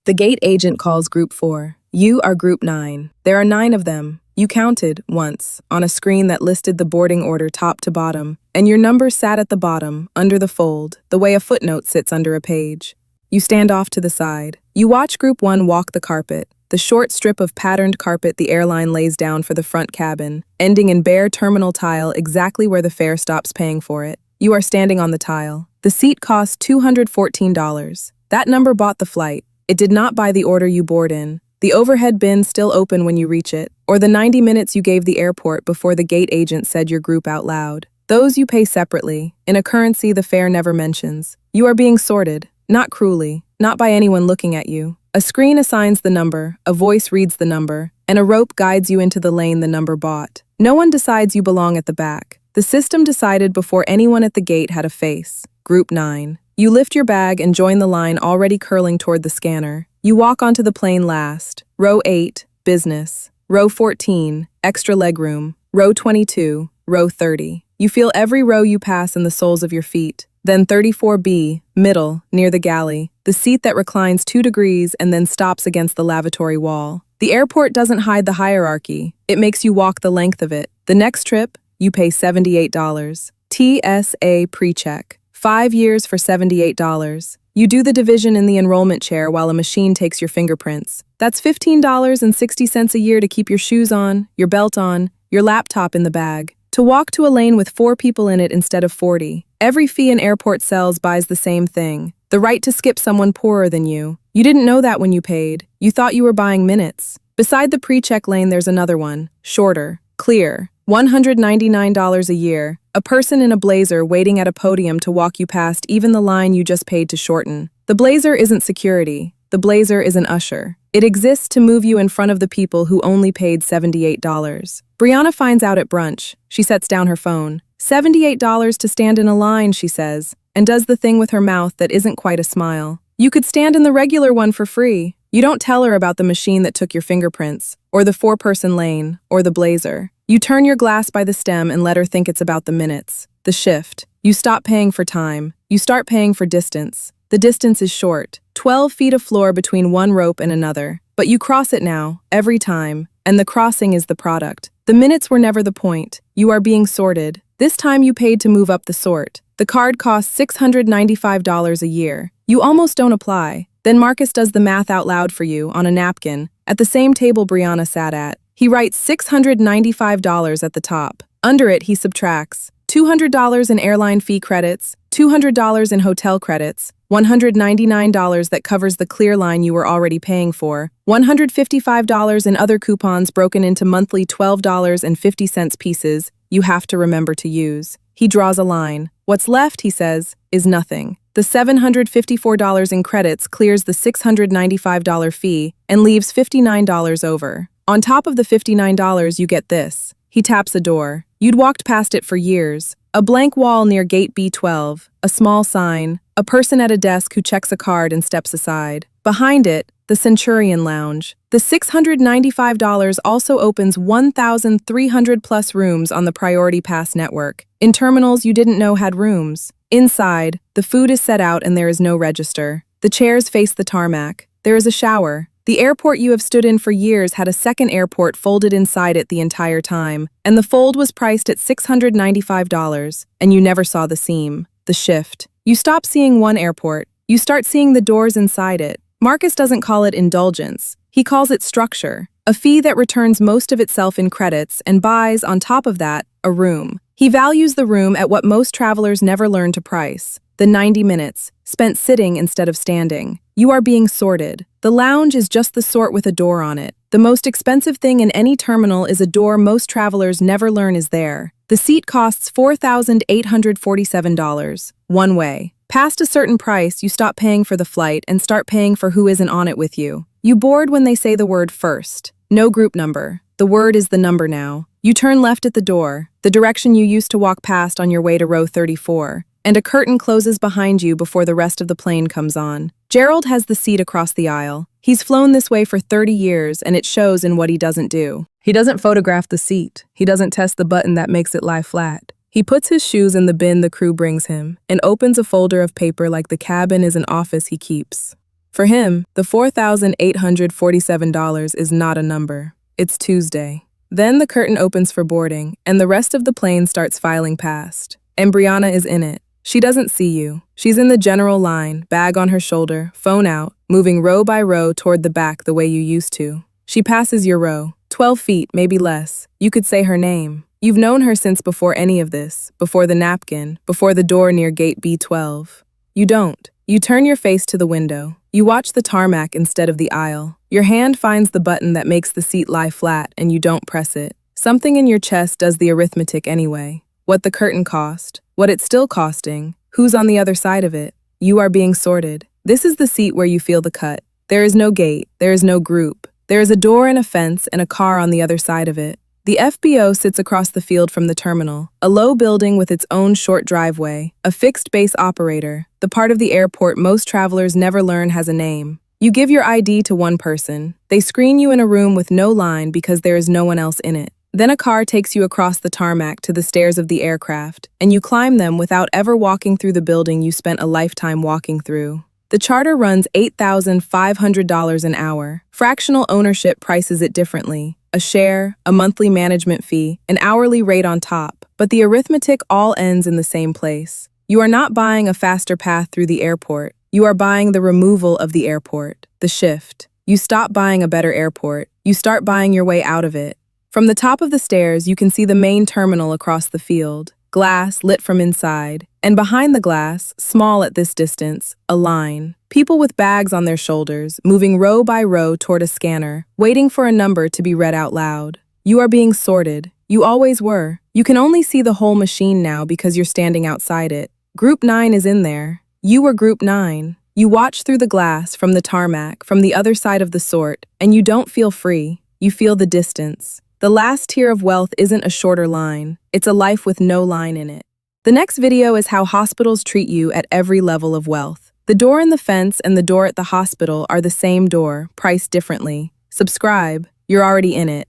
The gate agent calls Group 4. You are Group 9. There are 9 of them. You counted, once, on a screen that listed the boarding order top to bottom, and your number sat at the bottom, under the fold, the way a footnote sits under a page. You stand off to the side. You watch Group 1 walk the carpet, the short strip of patterned carpet the airline lays down for the front cabin, ending in bare terminal tile exactly where the fare stops paying for it. You are standing on the tile. The seat cost $214. That number bought the flight. It did not buy the order you board in. The overhead bin still open when you reach it, or the 90 minutes you gave the airport before the gate agent said your group out loud. Those you pay separately, in a currency the fare never mentions. You are being sorted, not cruelly, not by anyone looking at you. A screen assigns the number, a voice reads the number, and a rope guides you into the lane the number bought. No one decides you belong at the back. The system decided before anyone at the gate had a face. Group 9. You lift your bag and join the line already curling toward the scanner. You walk onto the plane last. Row 8, business. Row 14, extra legroom. Row 22, row 30. You feel every row you pass in the soles of your feet. Then 34B, middle, near the galley, the seat that reclines 2 degrees and then stops against the lavatory wall. The airport doesn't hide the hierarchy. It makes you walk the length of it. The next trip, you pay $78. TSA PreCheck. 5 years for $78. You do the division in the enrollment chair while a machine takes your fingerprints. That's $15.60 a year to keep your shoes on, your belt on, your laptop in the bag. To walk to a lane with 4 people in it instead of 40. Every fee an airport sells buys the same thing. The right to skip someone poorer than you. You didn't know that when you paid. You thought you were buying minutes. Beside the pre-check lane there's another one. Shorter. Clear. $199 a year. A person in a blazer waiting at a podium to walk you past even the line you just paid to shorten. The blazer isn't security. The blazer is an usher. It exists to move you in front of the people who only paid $78. Brianna finds out at brunch. She sets down her phone. $78 to stand in a line, she says, and does the thing with her mouth that isn't quite a smile. You could stand in the regular one for free. You don't tell her about the machine that took your fingerprints, or the 4-person lane, or the blazer. You turn your glass by the stem and let her think it's about the minutes. The shift. You stop paying for time. You start paying for distance. The distance is short. 12 feet of floor between one rope and another. But you cross it now, every time, and the crossing is the product. The minutes were never the point. You are being sorted. This time you paid to move up the sort. The card costs $695 a year. You almost don't apply. Then Marcus does the math out loud for you, on a napkin, at the same table Brianna sat at. He writes $695 at the top. Under it, he subtracts $200 in airline fee credits, $200 in hotel credits, $199 that covers the clear line you were already paying for, $155 in other coupons broken into monthly $12.50 pieces you have to remember to use. He draws a line. What's left, he says, is nothing. The $754 in credits clears the $695 fee and leaves $59 over. On top of the $59, you get this. He taps a door. You'd walked past it for years. A blank wall near Gate B12, a small sign, a person at a desk who checks a card and steps aside. Behind it, the Centurion Lounge. The $695 also opens 1,300 plus rooms on the Priority Pass network, in terminals you didn't know had rooms. Inside, the food is set out and there is no register. The chairs face the tarmac. There is a shower. The airport you have stood in for years had a second airport folded inside it the entire time, and the fold was priced at $695, and you never saw the seam. The shift. You stop seeing one airport. You start seeing the doors inside it. Marcus doesn't call it indulgence. He calls it structure, a fee that returns most of itself in credits and buys, on top of that, a room. He values the room at what most travelers never learn to price. The 90 minutes, spent sitting instead of standing. You are being sorted. The lounge is just the sort with a door on it. The most expensive thing in any terminal is a door most travelers never learn is there. The seat costs $4,847, one way. Past a certain price, you stop paying for the flight and start paying for who isn't on it with you. You board when they say the word first. No group number. The word is the number now. You turn left at the door, the direction you used to walk past on your way to row 34. And a curtain closes behind you before the rest of the plane comes on. Gerald has the seat across the aisle. He's flown this way for 30 years, and it shows in what he doesn't do. He doesn't photograph the seat. He doesn't test the button that makes it lie flat. He puts his shoes in the bin the crew brings him, and opens a folder of paper like the cabin is an office he keeps. For him, the $4,847 is not a number. It's Tuesday. Then the curtain opens for boarding, and the rest of the plane starts filing past. And Brianna is in it. She doesn't see you. She's in the general line, bag on her shoulder, phone out, moving row by row toward the back the way you used to. She passes your row, 12 feet, maybe less. You could say her name. You've known her since before any of this, before the napkin, before the door near Gate B12. You don't. You turn your face to the window. You watch the tarmac instead of the aisle. Your hand finds the button that makes the seat lie flat, and you don't press it. Something in your chest does the arithmetic anyway. What the curtain cost, what it's still costing, who's on the other side of it. You are being sorted. This is the seat where you feel the cut. There is no gate, there is no group. There is a door and a fence and a car on the other side of it. The FBO sits across the field from the terminal, a low building with its own short driveway, a fixed base operator, the part of the airport most travelers never learn has a name. You give your ID to one person. They screen you in a room with no line because there is no one else in it. Then a car takes you across the tarmac to the stairs of the aircraft, and you climb them without ever walking through the building you spent a lifetime walking through. The charter runs $8,500 an hour. Fractional ownership prices it differently. A share, a monthly management fee, an hourly rate on top. But the arithmetic all ends in the same place. You are not buying a faster path through the airport. You are buying the removal of the airport, the shift. You stop buying a better airport. You start buying your way out of it. From the top of the stairs, you can see the main terminal across the field. Glass lit from inside, and behind the glass, small at this distance, a line. People with bags on their shoulders, moving row by row toward a scanner, waiting for a number to be read out loud. You are being sorted. You always were. You can only see the whole machine now because you're standing outside it. Group 9 is in there. You were Group 9. You watch through the glass, from the tarmac, from the other side of the sort, and you don't feel free. You feel the distance. The last tier of wealth isn't a shorter line. It's a life with no line in it. The next video is how hospitals treat you at every level of wealth. The door in the fence and the door at the hospital are the same door, priced differently. Subscribe. You're already in it.